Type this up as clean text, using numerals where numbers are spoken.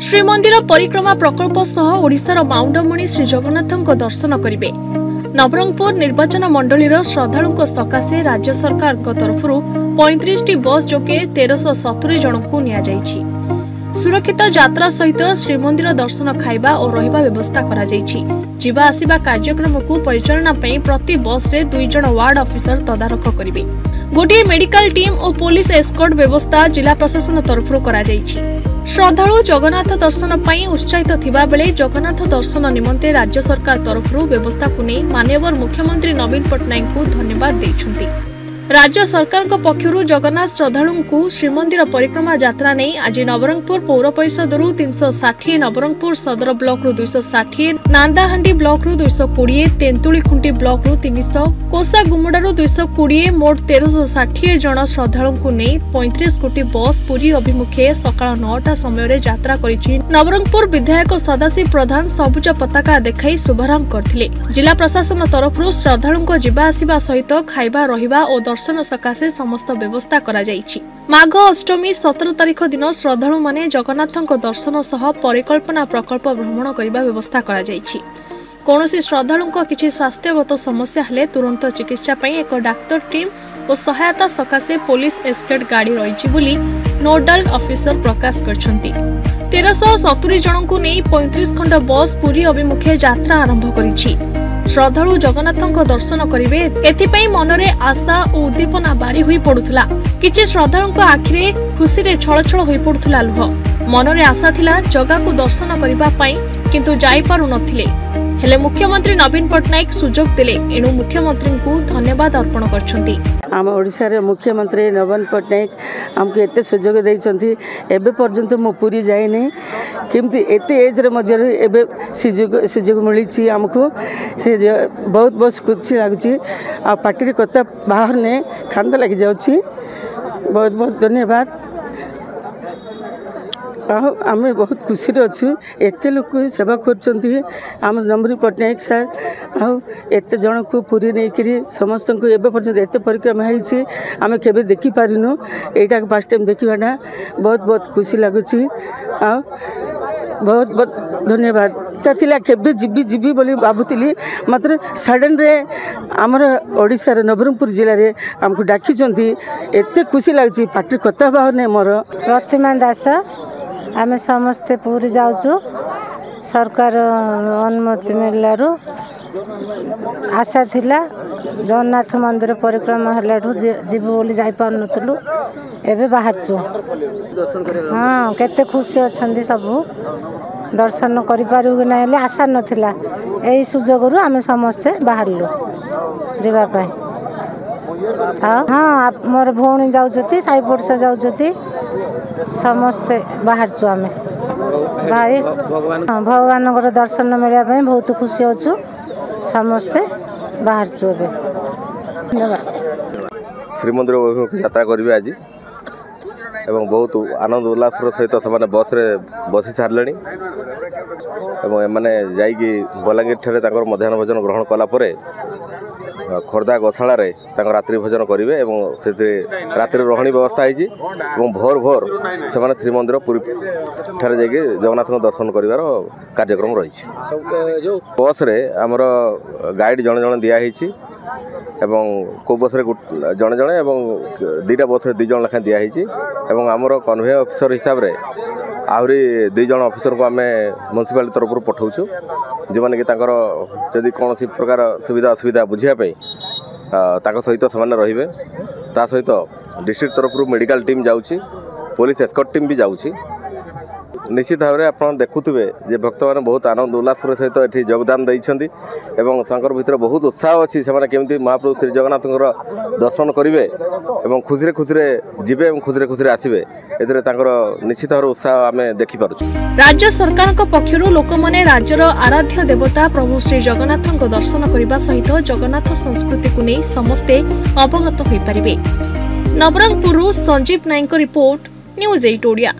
श्रीमंदिर परिक्रमा प्रकल्प सह ओडिशार माउंडमणि श्री जगन्नाथଙ୍କ दर्शन करिवे। नवरंगपुर निर्वाचन मंडलीर श्रद्धालुंक सकाशे राज्य सरकार तरफ 35 बस जोगे 1370 जनकू निया जायछि। सुरक्षित यात्रा सहित श्रीमंदिर दर्शन खाइबा और रहिबा व्यवस्था करा जायछि। जीवा आसिबा कार्यक्रम को परिचालना पई प्रति बस रे 2 जन वार्ड ऑफिसर तदारख करिवे। गोटे मेडिकल टीम और पुलिस एस्कॉर्ट व्यवस्था जिला प्रशासन तरफ करा जायछि। श्रद्धालु जगन्नाथ दर्शन पई उत्साहित थिबा बेले जगन्नाथ दर्शन निमंते राज्य सरकार तरफ व्यवस्था को नहीं माननीय मुख्यमंत्री नवीन पट्टनायक को धन्यवाद देइछन्ति। राज्य सरकार पक्षरु जगन्नाथ श्रद्धालु को श्रीमंदिर परिक्रमा यात्रा नहीं आज नवरंगपुर पौर परिषद 360, नवरंगपुर सदर ब्लॉक 260, नांदाहांडी ब्लॉक 220, तेंतुलीखुंटी ब्लॉक 300, कोसागुमुडारू 220 मोट 1360 जन श्रद्धालु को नहीं 35 कोटी बस पुरी अभिमुखे सकाळ 9टा समय यात्रा करिछि। नवरंगपुर विधायक सदाशिव प्रधान सबुज पताका देखाई शुभारंभ करथिले। जिला प्रशासन तरफ श्रद्धालु जीवा आसिबा सहित खाइबा रहिबा और दर्शन सकाशे समस्त व्यवस्था करा जायछि। माघ अष्टमी 17 तारिख दिन श्रद्धालु माने जगन्नाथଙ୍କ दर्शन सह परिकल्पना प्रकल्प भ्रमण करबा व्यवस्था करा जायछि। कोनोसी श्रद्धालुଙ୍କ किछि स्वास्थ्यगत समस्या हेले तुरंत चिकित्सा पई एक डाक्टर टीम और सहायता सकाशे पुलिस एस्कॉर्ट गाड़ी रहिछि बोली नोडल ऑफिसर प्रकाश करछन्ति। 1370 जनकू नै 35 खंड बस पुरी अभिमुखे यात्रा आरंभ करिछि। श्रद्धालु जगन्नाथଙ୍କ दर्शन करिवे एथिपई मनरे आशा और उद्दीपना बारी हुई पडुथला। किछि श्रद्धालुଙ୍କ आखिरे खुशी रे छळछळ होई पडुथला लुह। मनरे आशा थिला जगा को दर्शन करिबा पई किंतु जाई पारु नथिले। हेले मुख्यमंत्री नवीन पट्टनायक सुजोग दिले एणु मुख्यमंत्री को धन्यवाद अर्पण करछन्ति। आम ओडिशा रे मुख्यमंत्री नवीन पट्टनायक हमको एते सुजोग दैछन्ति। एबे पर्यंत मो पूरी जाय नै किमती एते एज रे मध्य एबे सुजोग मिलिछि हमको से बहुत बहुत खुशी लागुछि। आ पार्टी रे कथा बाहर ने खांदा लागि जाउछि। बहुत बहुत धन्यवाद। आम बहुत खुशी अच्छु एते लोक सेवा कर आम नवीन पट्टनायक सर आत जन को पूरी नहीं करी समस्त को एवं पर्यटन एत परिक्रमा होती आम के देखी पारिनु एटा फर्स्ट टाइम देखा बहुत बहुत खुशी लगुच बहुत बहुत धन्यवाद। थिला केबे जीवी जीवी बोली भावुली मात्र सडन रे आमर ओडिशार नवरंगपुर जिले में आमको डाकी एत खुशी लगे पार्टी कथा बाहर नहीं मोर प्रतिमा दास आमे समस्ते पूरी जाऊँ सरकार अनुमति मिलू आशा थिला जगन्नाथ मंदिर परिक्रमा हेलाठू जीवु बोली जापार नुलु एवं बाहरचु। हाँ केते खुशी अच्छा सब दर्शन करूँ कि ना आशा नाला यही सुजोग आम समस्ते बाहरलु जावाई। हाँ मोर भौणी जाऊँ साई पड़सा जाऊँ समस्ते बाहरचु आमे भाई। हाँ भगवान दर्शन मिलने बहुत खुशी अच्छु समस्ते बाहरचु। श्रीमंदिर अभिमुख यात्रा करेंगे आज एवं बहुत आनंद उल्लास सहित से बस रे बसी सारे एमने जाइकी बलांगीर ठारे मध्याह्न भोजन ग्रहण कलापर खोर्धा गशाला रात्रि भोजन करेंगे से रात्रि रही व्यवस्था होती भोर भोर से श्रीमंदिर पुरी ठारे जाइए जगन्नाथ दर्शन कर कार्यक्रम रही। बस रे आमर गाइड जड़े जड़े दिखाई को बस जड़े जड़े दुईटा बस 2 जन लेखा दिखाई आमर कन्वे अफिसर हिसाब से आहरी 2 जन अफिसर को आम म्यूनिसिपालिटी तरफ पठाऊँ जो मैंने कि जदि कौन प्रकार सुविधा असुविधा बुझापी सहित से रे सहित डिस्ट्रिक्ट तरफ मेडिकल टीम जाऊँगी पुलिस एस्कॉर्ट टीम भी जाऊँगी। निश्चित भाव में आप देखुवे जे भक्त मैंने बहुत आनंद उल्लास सहित ये योगदान देते भीतर बहुत उत्साह अच्छी से केमती महाप्रभु श्री जगन्नाथ दर्शन करेंगे और खुशी खुशी जीवे खुशी खुशी आसवे निश्चित भाव उत्साह आम देखिपुर। राज्य सरकार पक्षर लोक मैंने राज्यर आराध्य देवता प्रभु श्री जगन्नाथ दर्शन करने सहित जगन्नाथ संस्कृति को नहीं समस्ते अवगत हो पारे। नवरंगपुर संजीव नायक रिपोर्ट न्यूज 8 ओडिया।